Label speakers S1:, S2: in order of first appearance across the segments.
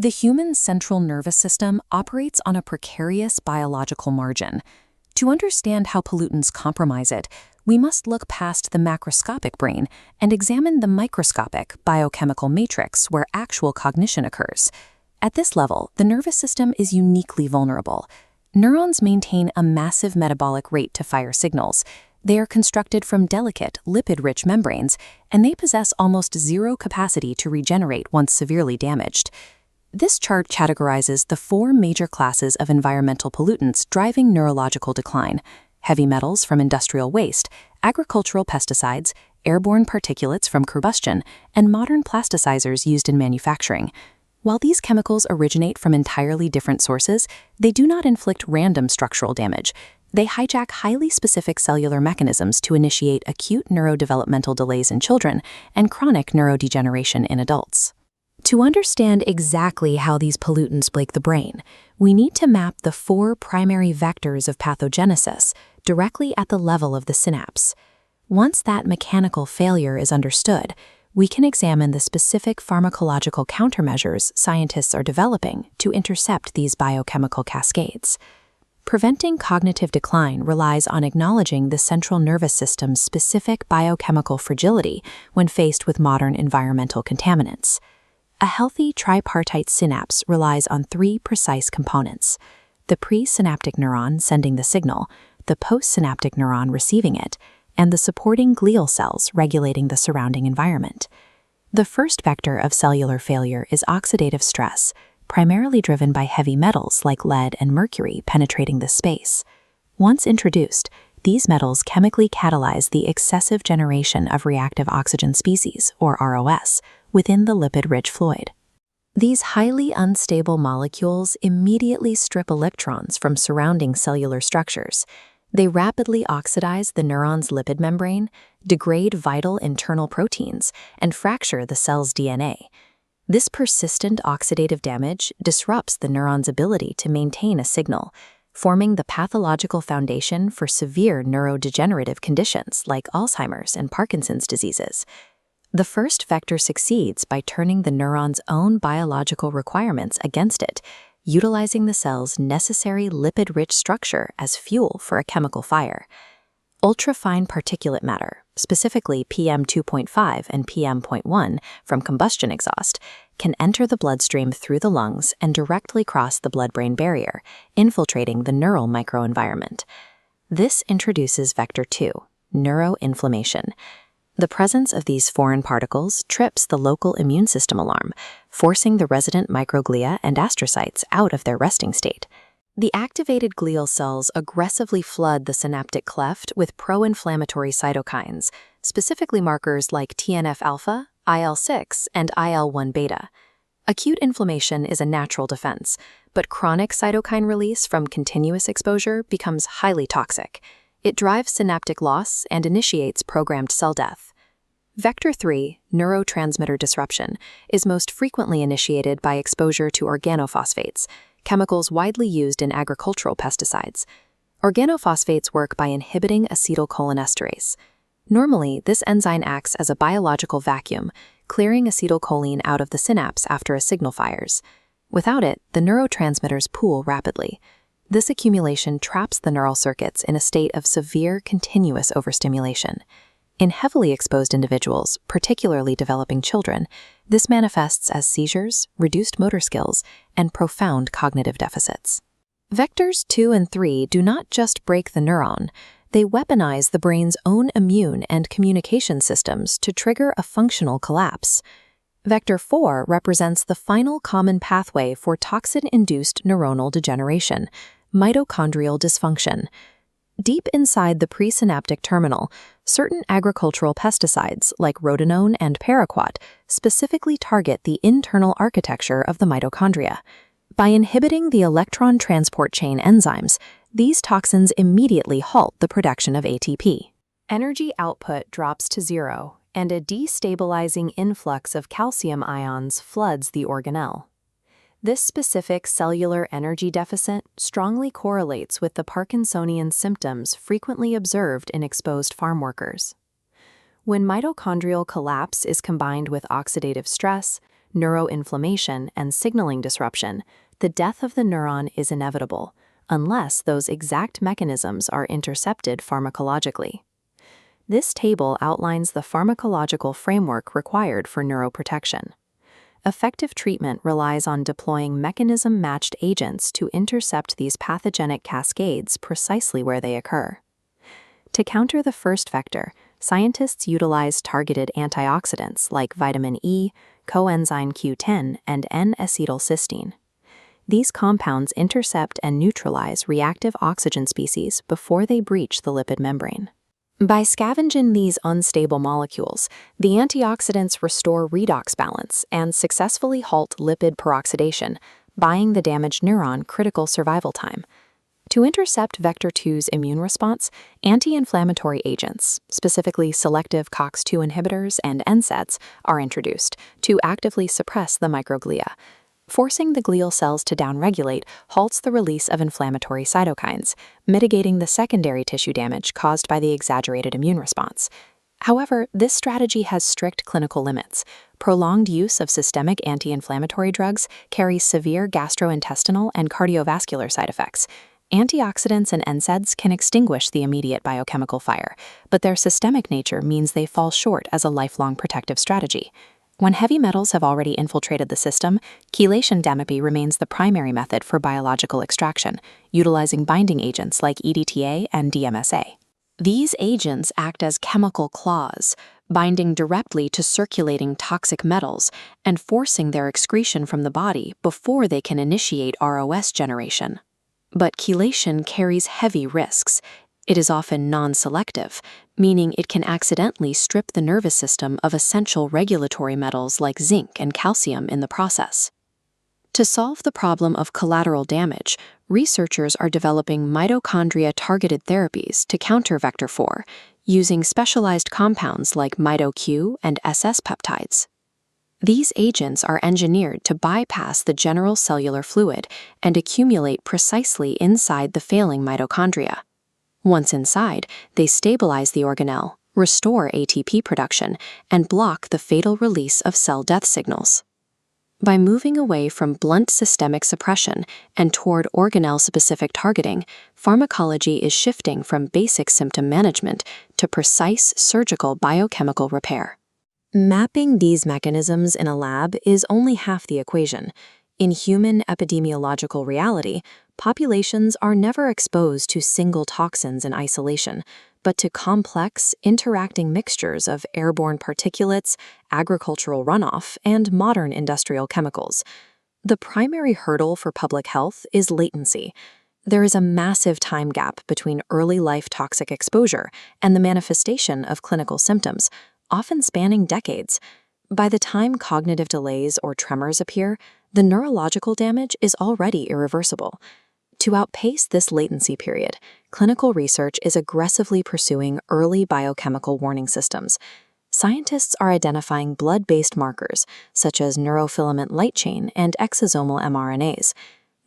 S1: The human central nervous system operates on a precarious biological margin. To understand how pollutants compromise it, we must look past the macroscopic brain and examine the microscopic biochemical matrix where actual cognition occurs. At this level, the nervous system is uniquely vulnerable. Neurons maintain a massive metabolic rate to fire signals. They are constructed from delicate, lipid-rich membranes, and they possess almost zero capacity to regenerate once severely damaged. This chart categorizes the 4 major classes of environmental pollutants driving neurological decline: heavy metals from industrial waste, agricultural pesticides, airborne particulates from combustion, and modern plasticizers used in manufacturing. While these chemicals originate from entirely different sources, they do not inflict random structural damage. They hijack highly specific cellular mechanisms to initiate acute neurodevelopmental delays in children and chronic neurodegeneration in adults. To understand exactly how these pollutants plague the brain, we need to map the 4 primary vectors of pathogenesis directly at the level of the synapse. Once that mechanical failure is understood, we can examine the specific pharmacological countermeasures scientists are developing to intercept these biochemical cascades. Preventing cognitive decline relies on acknowledging the central nervous system's specific biochemical fragility when faced with modern environmental contaminants. A healthy tripartite synapse relies on 3 precise components: the presynaptic neuron sending the signal, the postsynaptic neuron receiving it, and the supporting glial cells regulating the surrounding environment. The first vector of cellular failure is oxidative stress, primarily driven by heavy metals like lead and mercury penetrating the space. Once introduced, these metals chemically catalyze the excessive generation of reactive oxygen species, or ROS, within the lipid-rich fluid. These highly unstable molecules immediately strip electrons from surrounding cellular structures. They rapidly oxidize the neuron's lipid membrane, degrade vital internal proteins, and fracture the cell's DNA. This persistent oxidative damage disrupts the neuron's ability to maintain a signal, forming the pathological foundation for severe neurodegenerative conditions like Alzheimer's and Parkinson's diseases. The first vector succeeds by turning the neuron's own biological requirements against it, utilizing the cell's necessary lipid-rich structure as fuel for a chemical fire. Ultrafine particulate matter, specifically PM2.5 and PM.1 from combustion exhaust, can enter the bloodstream through the lungs and directly cross the blood-brain barrier, infiltrating the neural microenvironment. This introduces vector 2, neuroinflammation. The presence of these foreign particles trips the local immune system alarm, forcing the resident microglia and astrocytes out of their resting state. The activated glial cells aggressively flood the synaptic cleft with pro-inflammatory cytokines, specifically markers like TNF-alpha, IL-6, and IL-1 beta. Acute inflammation is a natural defense, but chronic cytokine release from continuous exposure becomes highly toxic. It drives synaptic loss and initiates programmed cell death. Vector 3, neurotransmitter disruption, is most frequently initiated by exposure to organophosphates, chemicals widely used in agricultural pesticides. Organophosphates work by inhibiting acetylcholinesterase. Normally, this enzyme acts as a biological vacuum, clearing acetylcholine out of the synapse after a signal fires. Without it, the neurotransmitters pool rapidly. This accumulation traps the neural circuits in a state of severe continuous overstimulation. In heavily exposed individuals, particularly developing children, this manifests as seizures, reduced motor skills, and profound cognitive deficits. Vectors 2 and 3 do not just break the neuron, they weaponize the brain's own immune and communication systems to trigger a functional collapse. Vector 4 represents the final common pathway for toxin-induced neuronal degeneration, mitochondrial dysfunction. Deep inside the presynaptic terminal, certain agricultural pesticides like rotenone and paraquat specifically target the internal architecture of the mitochondria. By inhibiting the electron transport chain enzymes, these toxins immediately halt the production of ATP. Energy output drops to zero, and a destabilizing influx of calcium ions floods the organelle. This specific cellular energy deficit strongly correlates with the Parkinsonian symptoms frequently observed in exposed farm workers. When mitochondrial collapse is combined with oxidative stress,
S2: neuroinflammation, and signaling disruption, the death of the neuron is inevitable, unless those exact mechanisms are intercepted pharmacologically. This table outlines the pharmacological framework required for neuroprotection. Effective treatment relies on deploying mechanism-matched agents to intercept these pathogenic cascades precisely where they occur. To counter the first vector, scientists utilize targeted antioxidants like vitamin E, coenzyme Q10, and N-acetylcysteine. These compounds intercept and neutralize reactive oxygen species before they breach the lipid membrane. By scavenging these unstable molecules, the antioxidants restore redox balance and successfully halt lipid peroxidation, buying the damaged neuron critical survival time. To intercept vector 2's immune response, anti-inflammatory agents, specifically selective COX-2 inhibitors and NSAIDs, are introduced to actively suppress the microglia. Forcing the glial cells to downregulate halts the release of inflammatory cytokines, mitigating the secondary tissue damage caused by the exaggerated immune response. However, this strategy has strict clinical limits. Prolonged use of systemic anti-inflammatory drugs carries severe gastrointestinal and cardiovascular side effects. Antioxidants and NSAIDs can extinguish the immediate biochemical fire, but their systemic nature means they fall short as a lifelong protective strategy. When heavy metals have already infiltrated the system, chelation therapy remains the primary method for biological extraction, utilizing binding agents like EDTA and DMSA. These agents act as chemical claws, binding directly to circulating toxic metals and forcing their excretion from the body before they can initiate ROS generation. But chelation carries heavy risks. It is often non-selective, meaning it can accidentally strip the nervous system of essential regulatory metals like zinc and calcium in the process. To solve the problem of collateral damage, researchers are developing mitochondria-targeted therapies to counter vector 4, using specialized compounds like mitoQ and SS peptides. These agents are engineered to bypass the general cellular fluid and accumulate precisely inside the failing mitochondria. Once inside, they stabilize the organelle, restore ATP production, and block the fatal release of cell death signals. By moving away from blunt systemic suppression and toward organelle-specific targeting, pharmacology is shifting from basic symptom management to precise surgical biochemical repair. Mapping these mechanisms in a lab is only half the equation. In human epidemiological reality, populations are never exposed to single toxins in isolation, but to complex, interacting mixtures of airborne particulates, agricultural runoff, and modern industrial chemicals. The primary hurdle for public health is latency. There is a massive time gap between early life toxic exposure and the manifestation of clinical symptoms, often spanning decades. By the time cognitive delays or tremors appear, the neurological damage is already irreversible. To outpace this latency period, clinical research is aggressively pursuing early biochemical warning systems. Scientists are identifying blood-based markers, such as neurofilament light chain and exosomal mRNAs.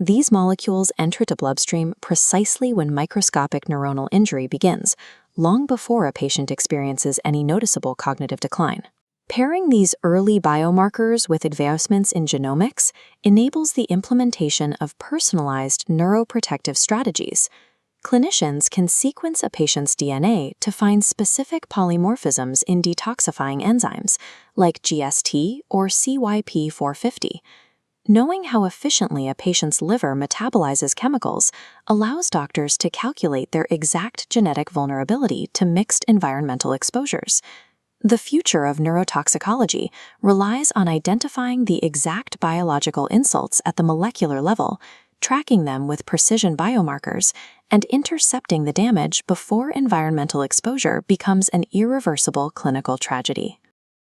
S2: These molecules enter the bloodstream precisely when microscopic neuronal injury begins, long before a patient experiences any noticeable cognitive decline. Pairing these early biomarkers with advancements in genomics enables the implementation of personalized neuroprotective strategies. Clinicians can sequence a patient's DNA to find specific polymorphisms in detoxifying enzymes, like GST or CYP450. Knowing how efficiently a patient's liver metabolizes chemicals allows doctors to calculate their exact genetic vulnerability to mixed environmental exposures. The future of neurotoxicology relies on identifying the exact biological insults at the molecular level, tracking them with precision biomarkers, and intercepting the damage before environmental exposure becomes an irreversible clinical tragedy.